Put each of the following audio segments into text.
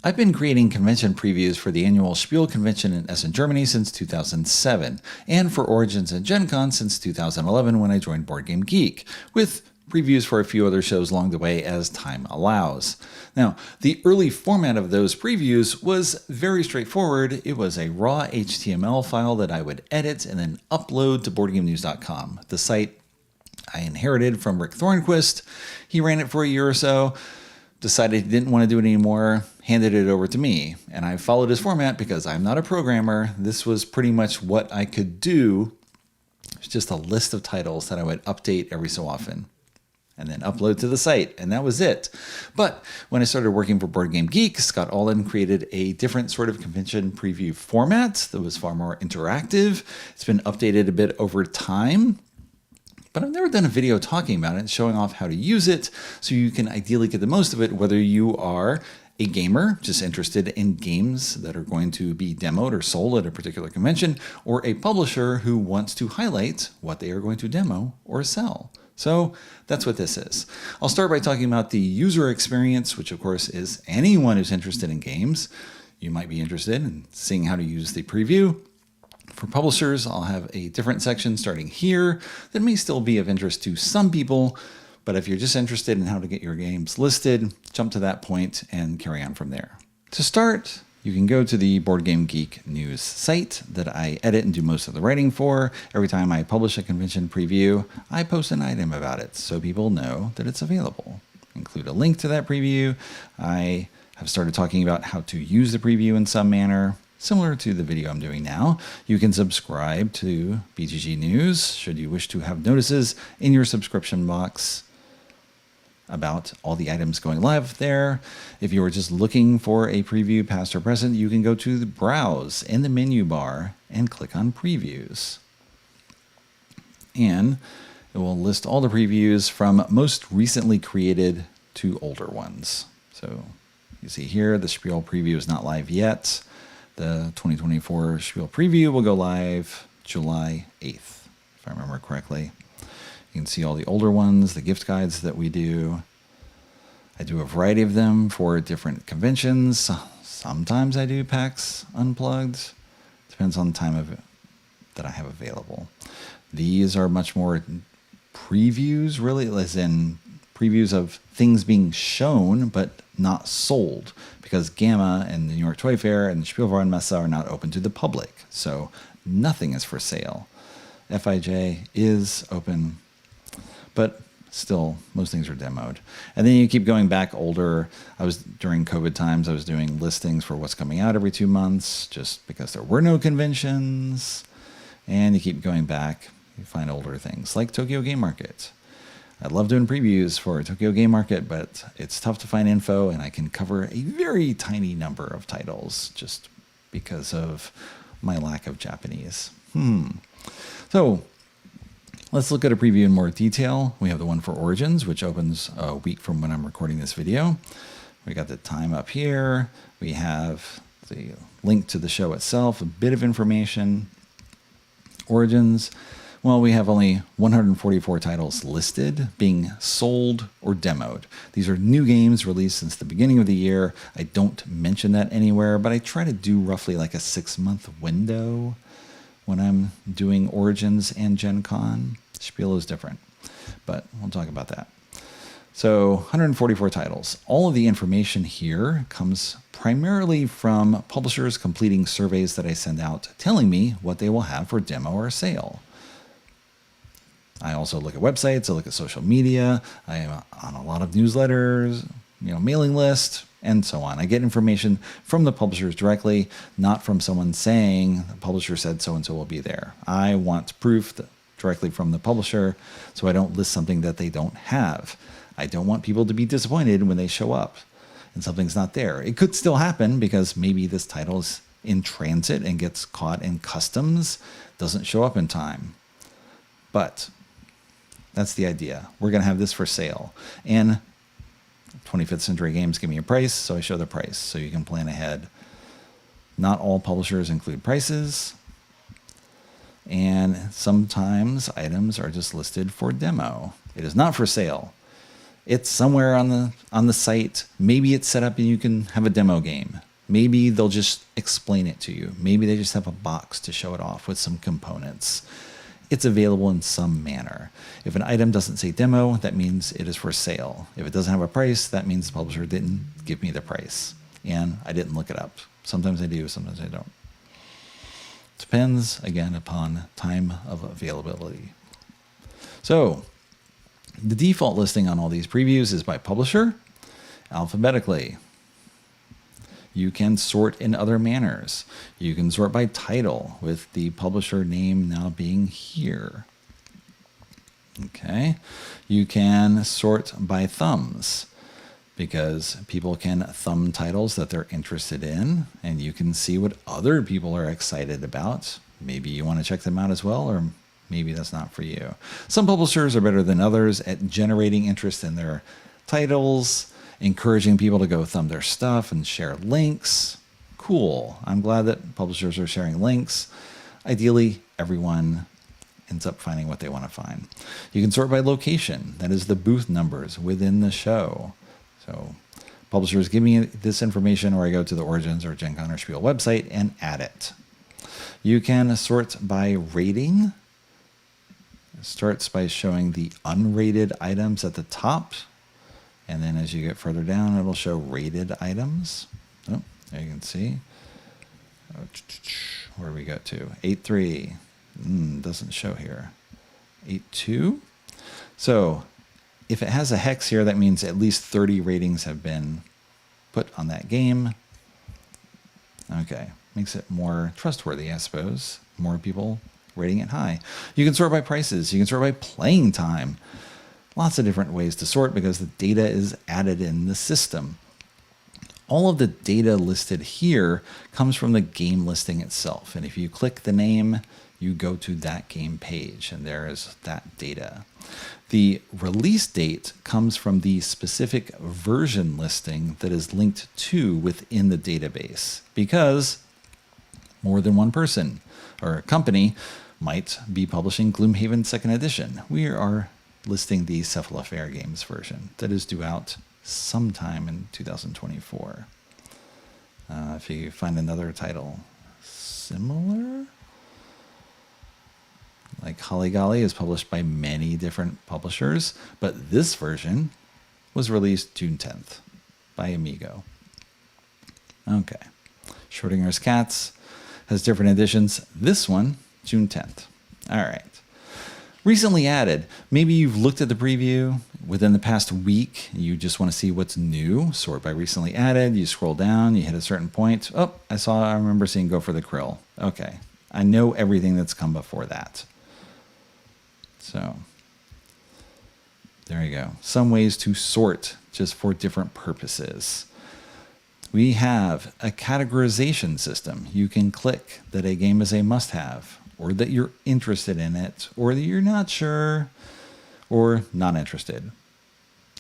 I've been creating convention previews for the annual Spiel convention in Essen, Germany since 2007, and for Origins and Gen Con since 2011 when I joined BoardGameGeek, with previews for a few other shows along the way as time allows. Now, the early format of those previews was very straightforward. It was a raw HTML file that I would edit and then upload to BoardGameNews.com, the site I inherited from Rick Thornquist. He ran it for a year or so, decided he didn't want to do it anymore, handed it over to me. And I followed his format because I'm not a programmer. This was pretty much what I could do. It's just a list of titles that I would update every so often and then upload to the site, and that was it. But when I started working for BoardGameGeek, Scott Allen created a different sort of convention preview format that was far more interactive. It's been updated a bit over time, but I've never done a video talking about it and showing off how to use it so you can ideally get the most of it, whether you are a gamer just interested in games that are going to be demoed or sold at a particular convention, or a publisher who wants to highlight what they are going to demo or sell. So that's what this is. I'll start by talking about the user experience, which of course is anyone who's interested in games. You might be interested in seeing how to use the preview. For publishers, I'll have a different section starting here that may still be of interest to some people, but if you're just interested in how to get your games listed, jump to that point and carry on from there. To start, you can go to the BoardGameGeek news site that I edit and do most of the writing for. Every time I publish a convention preview, I post an item about it so people know that it's available. Include a link to that preview. I have started talking about how to use the preview in some manner. Similar to the video I'm doing now, you can subscribe to BGG News should you wish to have notices in your subscription box about all the items going live there. If you were just looking for a preview, past or present, you can go to the Browse in the menu bar and click on Previews. And it will list all the previews from most recently created to older ones. So you see here, the Spiel preview is not live yet. The 2024 Spiel preview will go live July 8th, if I remember correctly. You can see all the older ones, the gift guides that we do. I do a variety of them for different conventions. Sometimes I do PAX Unplugged. Depends on the time of it that I have available. These are much more previews, really, as in previews of things being shown but not sold, because GAMA and the New York Toy Fair and the Spielwarenmesse are not open to the public, so nothing is for sale. FIJ is open, but still most things are demoed. And then you keep going back older. During COVID times, I was doing listings for what's coming out every 2 months just because there were no conventions. And you keep going back, you find older things like Tokyo Game Market. I love doing previews for Tokyo Game Market, but it's tough to find info, and I can cover a very tiny number of titles just because of my lack of Japanese. So let's look at a preview in more detail. We have the one for Origins, which opens a week from when I'm recording this video. We got the time up here. We have the link to the show itself, a bit of information. Origins. Well, we have only 144 titles listed, being sold or demoed. These are new games released since the beginning of the year. I don't mention that anywhere, but I try to do roughly like a 6-month window when I'm doing Origins and Gen Con. Spiel is different, but we'll talk about that. So 144 titles. All of the information here comes primarily from publishers completing surveys that I send out telling me what they will have for demo or sale. I also look at websites, I look at social media, I am on a lot of newsletters, mailing list, and so on. I get information from the publishers directly, not from someone saying the publisher said so-and-so will be there. I want proof directly from the publisher so I don't list something that they don't have. I don't want people to be disappointed when they show up and something's not there. It could still happen because maybe this title is in transit and gets caught in customs, doesn't show up in time. But that's the idea. We're going to have this for sale. And 25th Century Games give me a price, so I show the price so you can plan ahead. Not all publishers include prices. And sometimes items are just listed for demo. It is not for sale. It's somewhere on the site. Maybe it's set up and you can have a demo game. Maybe they'll just explain it to you. Maybe they just have a box to show it off with some components. It's available in some manner. If an item doesn't say demo, that means it is for sale. If it doesn't have a price, that means the publisher didn't give me the price. And I didn't look it up. Sometimes I do, sometimes I don't. Depends, again, upon time of availability. So, the default listing on all these previews is by publisher, alphabetically. You can sort in other manners. You can sort by title, with the publisher name now being here. Okay. You can sort by thumbs, because people can thumb titles that they're interested in, and you can see what other people are excited about. Maybe you want to check them out as well, or maybe that's not for you. Some publishers are better than others at generating interest in their titles, encouraging people to go thumb their stuff and share links. Cool. I'm glad that publishers are sharing links. Ideally, everyone ends up finding what they want to find. You can sort by location. That is the booth numbers within the show. So publishers give me this information, or I go to the Origins or Gen Con or Spiel website and add it. You can sort by rating. It starts by showing the unrated items at the top. And then as you get further down, it'll show rated items. Oh, there you can see. Where do we go to? 8.3. Doesn't show here. 8.2. So if it has a hex here, that means at least 30 ratings have been put on that game. Okay, makes it more trustworthy, I suppose. More people rating it high. You can sort by prices. You can sort by playing time. Lots of different ways to sort because the data is added in the system. All of the data listed here comes from the game listing itself. And if you click the name, you go to that game page, and there is that data. The release date comes from the specific version listing that is linked to within the database, because more than one person or company might be publishing Gloomhaven 2nd Edition. We are listing the Cephalofair Games version that is due out sometime in 2024. If you find another title similar, like Holly Golly is published by many different publishers, but this version was released June 10th by Amigo. Okay. Schrodinger's Cats has different editions. This one, June 10th. All right. Recently added, maybe you've looked at the preview within the past week. You just want to see what's new. Sort by recently added. You scroll down, you hit a certain point. Oh, I remember seeing Go for the Krill. Okay. I know everything that's come before that. So there you go. Some ways to sort just for different purposes. We have a categorization system. You can click that a game is a must-have, or that you're interested in it, or that you're not sure, or not interested.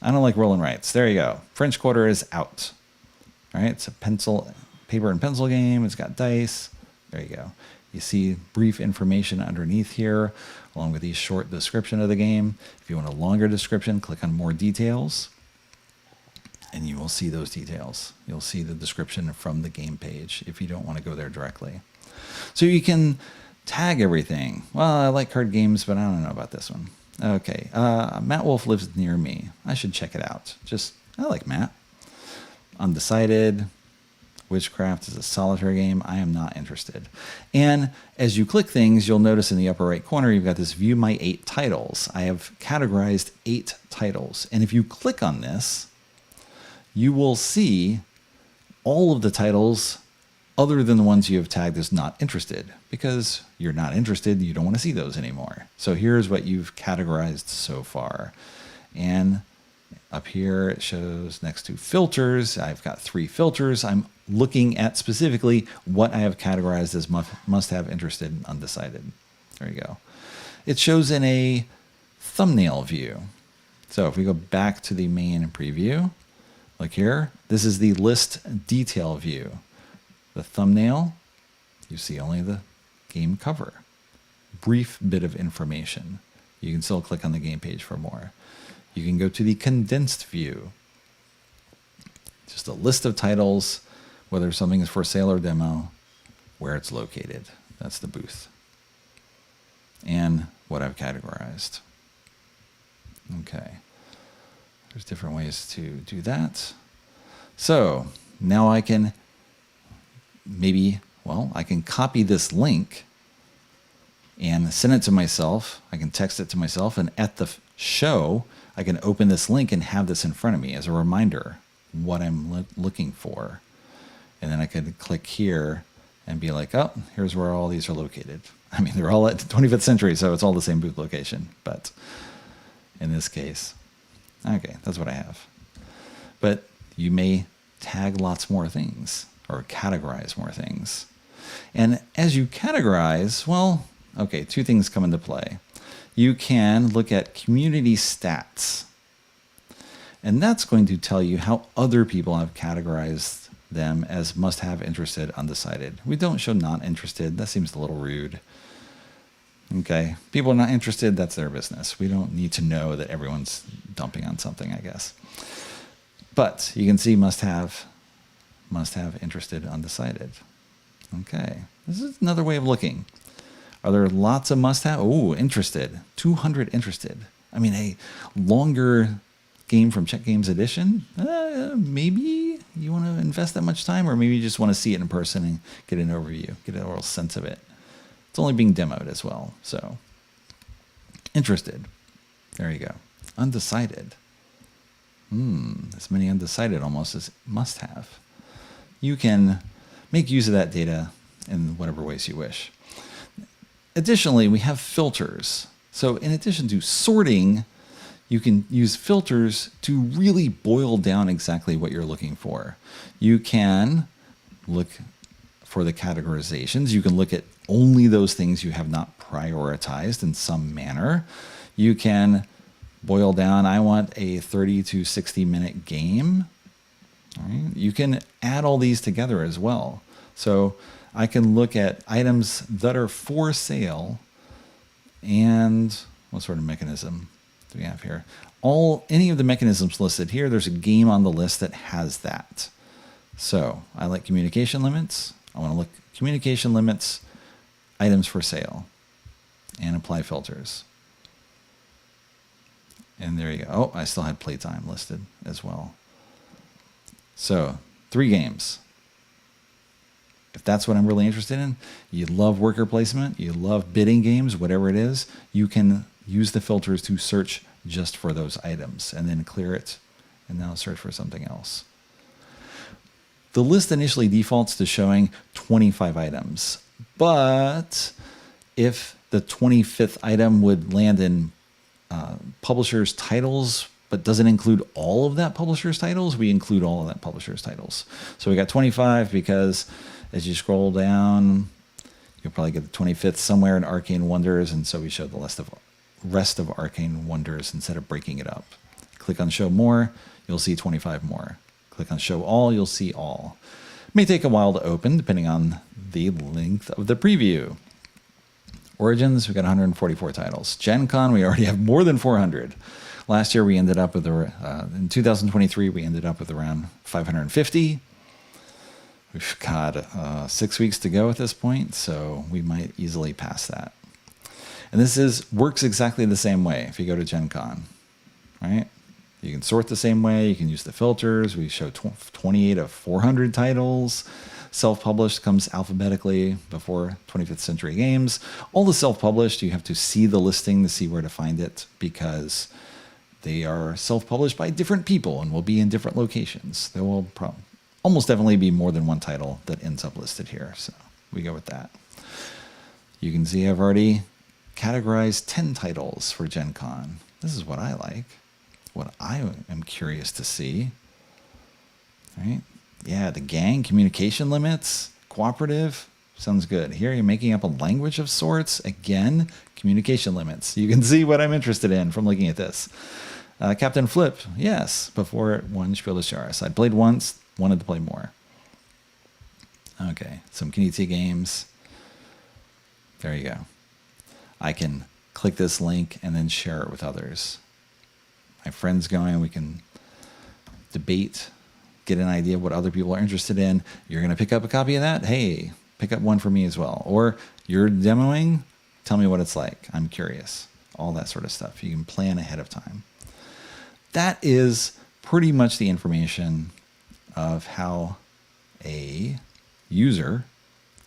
I don't like rolling rights. There you go. French Quarter is out. All right, it's a paper and pencil game. It's got dice. There you go. You see brief information underneath here, along with the short description of the game. If you want a longer description, click on More Details, and you will see those details. You'll see the description from the game page if you don't want to go there directly. So you can tag everything. Well, I like card games, but I don't know about this one. Okay, Matt Wolf lives near me. I should check it out. I like Matt. Undecided. Witchcraft is a solitary game. I am not interested. And as you click things, you'll notice in the upper right corner, you've got this View My 8 Titles. I have categorized 8 titles. And if you click on this, you will see all of the titles other than the ones you have tagged as not interested, because you're not interested, you don't want to see those anymore. So here's what you've categorized so far. And up here it shows next to filters. I've got 3 filters. I'm looking at specifically what I have categorized as must have, interested, and undecided. There you go. It shows in a thumbnail view. So if we go back to the main preview, look here, this is the list detail view. The thumbnail, you see only the game cover. Brief bit of information. You can still click on the game page for more. You can go to the condensed view. Just a list of titles, whether something is for sale or demo, where it's located. That's the booth. And what I've categorized. Okay. There's different ways to do that. So now I can I can copy this link and send it to myself. I can text it to myself, and at the show, I can open this link and have this in front of me as a reminder what I'm looking for. And then I could click here and be like, oh, here's where all these are located. I mean, they're all at 25th Century, so it's all the same booth location. But in this case, okay, that's what I have. But you may tag lots more things or categorize more things. And as you categorize, well, okay, two things come into play. You can look at community stats. And that's going to tell you how other people have categorized them as must-have, interested, undecided. We don't show not interested. That seems a little rude. Okay, people are not interested. That's their business. We don't need to know that everyone's dumping on something, I guess. But you can see must-have, interested, undecided. Okay, this is another way of looking. Are there lots of must-have? Oh, interested. 200 interested. I mean, a longer game from Czech Games Edition? Maybe you want to invest that much time, or maybe you just want to see it in person and get an overview, get a real sense of it. It's only being demoed as well, so. Interested. There you go. Undecided. As many undecided almost as must-have. You can make use of that data in whatever ways you wish. Additionally, we have filters. So in addition to sorting, you can use filters to really boil down exactly what you're looking for. You can look for the categorizations. You can look at only those things you have not prioritized in some manner. You can boil down, I want a 30 to 60 minute game. All right. You can add all these together as well. So I can look at items that are for sale, and what sort of mechanism do we have here? Any of the mechanisms listed here, there's a game on the list that has that. So I like communication limits. I want to look communication limits, items for sale, and apply filters. And there you go. Oh, I still had playtime listed as well. So 3 games. If that's what I'm really interested in, you love worker placement, you love bidding games, whatever it is, you can use the filters to search just for those items and then clear it and now search for something else. The list initially defaults to showing 25 items, but if the 25th item would land in publisher's titles but doesn't include all of that publisher's titles, we include all of that publisher's titles. So we got 25 because as you scroll down, you'll probably get the 25th somewhere in Arcane Wonders, and so we show the rest of Arcane Wonders instead of breaking it up. Click on Show More, you'll see 25 more. Click on Show All, you'll see all. It may take a while to open, depending on the length of the preview. Origins, we got 144 titles. Gen Con, we already have more than 400. Last year, we ended up with, in 2023, we ended up with around 550. We've got 6 weeks to go at this point, so we might easily pass that. And this works exactly the same way if you go to Gen Con, right? You can sort the same way. You can use the filters. We show 28 of 400 titles. Self-published comes alphabetically before 25th Century Games. All the self-published, you have to see the listing to see where to find it because they are self-published by different people and will be in different locations. There will almost definitely be more than one title that ends up listed here, so we go with that. You can see I've already categorized 10 titles for Gen Con. This is what I like, what I am curious to see. Right? Yeah, the gang, communication limits, cooperative, sounds good. Here you're making up a language of sorts. Again, communication limits. You can see what I'm interested in from looking at this. Captain Flip, yes, before it won Spiel des Jahres. I played once, wanted to play more. Okay, some Knizia games. There you go. I can click this link and then share it with others. my friends going. We can debate, get an idea of what other people are interested in. You're going to pick up a copy of that? Hey, pick up one for me as well. Or you're demoing, tell me what it's like. I'm curious. All that sort of stuff. You can plan ahead of time. That is pretty much the information of how a user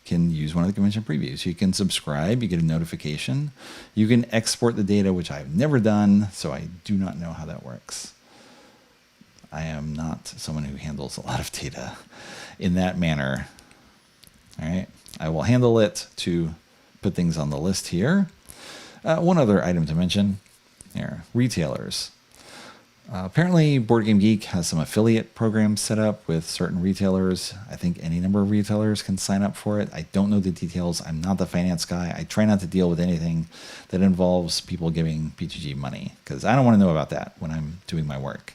can use one of the convention previews. You can subscribe, you get a notification. You can export the data, which I've never done, so I do not know how that works. I am not someone who handles a lot of data in that manner. All right, I will handle it to put things on the list here. One other item to mention here, retailers. Apparently, BoardGameGeek has some affiliate programs set up with certain retailers. I think any number of retailers can sign up for it. I don't know the details. I'm not the finance guy. I try not to deal with anything that involves people giving BGG money because I don't want to know about that when I'm doing my work.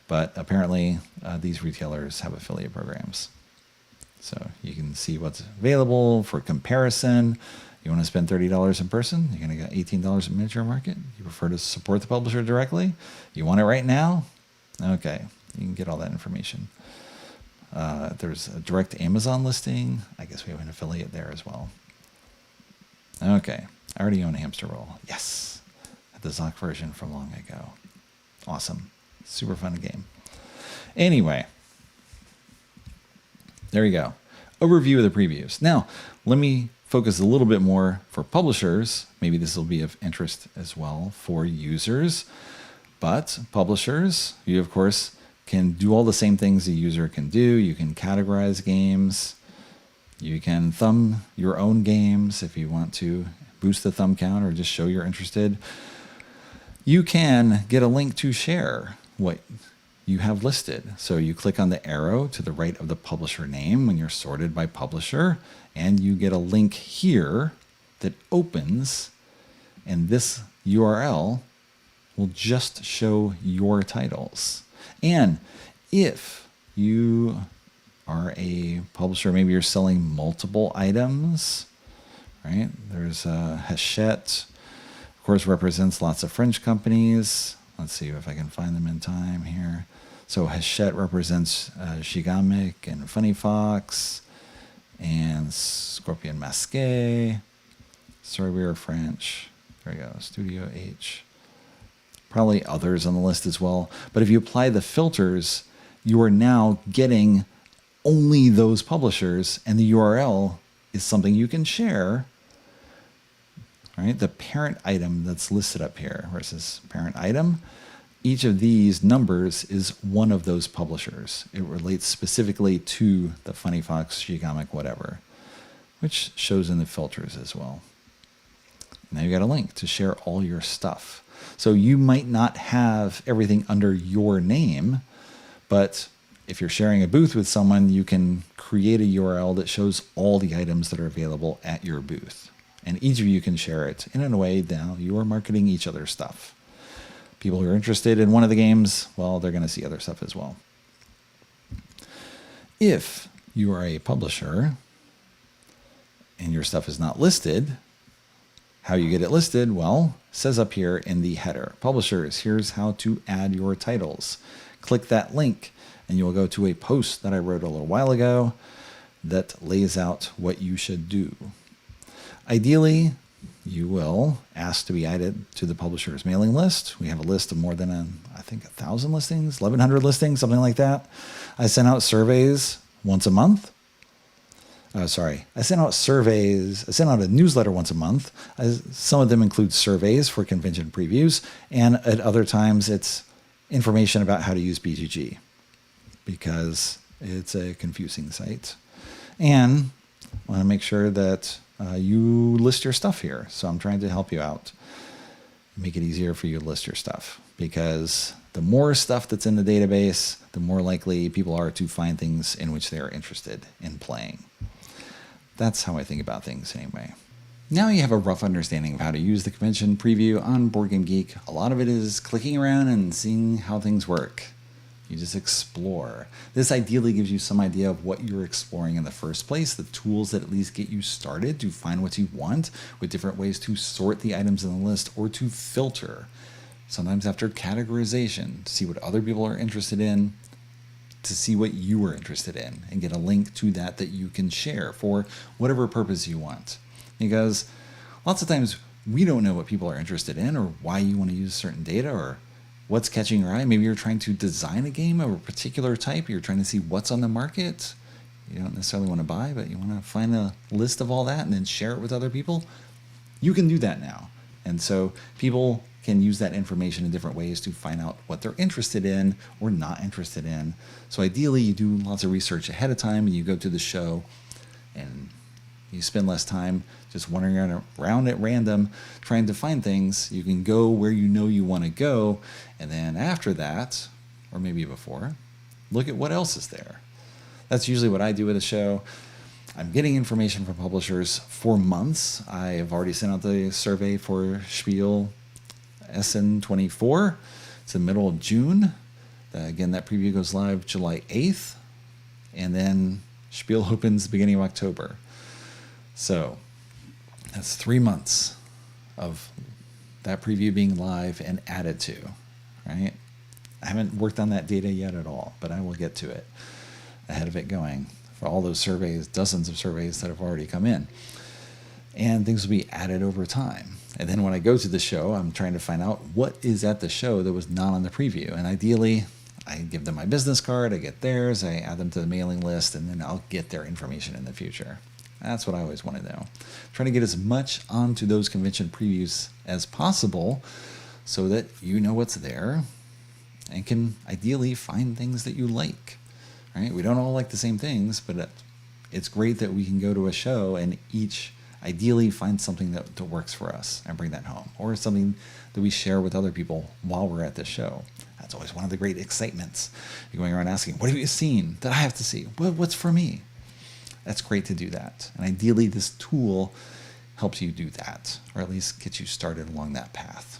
But apparently, these retailers have affiliate programs. So you can see what's available for comparison. You want to spend $30 in person? You're going to get $18 in miniature market. You prefer to support the publisher directly? You want it right now? Okay, you can get all that information. There's a direct Amazon listing. I guess we have an affiliate there as well. Okay, I already own a Hamster Roll. Yes, the Zoc version from long ago. Awesome, super fun game. Anyway, there you go. Overview of the previews. Now, let me focus a little bit more for publishers. Maybe this will be of interest as well for users. But publishers, you of course can do all the same things a user can do. You can categorize games. You can thumb your own games if you want to boost the thumb count or just show you're interested. You can get a link to share what you have listed. So you click on the arrow to the right of the publisher name when you're sorted by publisher, and you get a link here that opens, and this URL will just show your titles. And if you are a publisher, maybe you're selling multiple items, right? There's Hachette, of course, represents lots of French companies. Let's see if I can find them in time here. So Hachette represents Gigamic and Funny Fox and Scorpion Masqué. Sorry, we are French. There we go, Studio H. Probably others on the list as well. But if you apply the filters, you are now getting only those publishers, and the URL is something you can share. Right? The parent item that's listed up here versus parent item. Each of these numbers is one of those publishers. It relates specifically to the Funny Fox, Gigamic, whatever, which shows in the filters as well. Now you got a link to share all your stuff. So you might not have everything under your name, but if you're sharing a booth with someone, you can create a URL that shows all the items that are available at your booth. And each of you can share it. And in a way, now you are marketing each other's stuff. People who are interested in one of the games, well, they're going to see other stuff as well. If you are a publisher and your stuff is not listed, how you get it listed? Well, it says up here in the header, publishers, here's how to add your titles. Click that link and you will go to a post that I wrote a little while ago that lays out what you should do. Ideally, you will ask to be added to the publisher's mailing list. We have a list of more than, I think, 1,000 listings, 1,100 listings, something like that. I send out surveys once a month. I send out surveys. I send out a newsletter once a month. Some of them include surveys for convention previews, and at other times it's information about how to use BGG because it's a confusing site. And I want to make sure that you list your stuff here. So I'm trying to help you out, make it easier for you to list your stuff, because the more stuff that's in the database, the more likely people are to find things in which they are interested in playing. That's how I think about things anyway. Now you have a rough understanding of how to use the convention preview on BoardGameGeek. A lot of it is clicking around and seeing how things work. You just explore. This ideally gives you some idea of what you're exploring in the first place, the tools that at least get you started to find what you want, with different ways to sort the items in the list or to filter sometimes after categorization, to see what other people are interested in, to see what you are interested in, and get a link to that you can share for whatever purpose you want. Because lots of times we don't know what people are interested in or why you want to use certain data or what's catching your eye. Maybe you're trying to design a game of a particular type. You're trying to see what's on the market. You don't necessarily want to buy, but you want to find a list of all that and then share it with other people. You can do that now. And so people can use that information in different ways to find out what they're interested in or not interested in. So ideally, you do lots of research ahead of time and you go to the show and you spend less time just wandering around at random trying to find things. You can go where you know you want to go, and then after that, or maybe before, look at what else is there. That's usually what I do at a show. I'm getting information from publishers for months. I have already sent out the survey for Spiel SN24. It's the middle of June. Again, that preview goes live July 8th, and then Spiel opens beginning of October. So that's 3 months of that preview being live and added to, right? I haven't worked on that data yet at all, but I will get to it ahead of it going for all those surveys, dozens of surveys that have already come in. And things will be added over time. And then when I go to the show, I'm trying to find out what is at the show that was not on the preview. And ideally, I give them my business card, I get theirs, I add them to the mailing list, and then I'll get their information in the future. That's what I always want to know. Trying to get as much onto those convention previews as possible so that you know what's there and can ideally find things that you like. Right? We don't all like the same things, but it's great that we can go to a show and each ideally find something that works for us and bring that home, or something that we share with other people while we're at the show. That's always one of the great excitements. You're going around asking, what have you seen that I have to see? What's for me? That's great to do that. And ideally, this tool helps you do that, or at least gets you started along that path.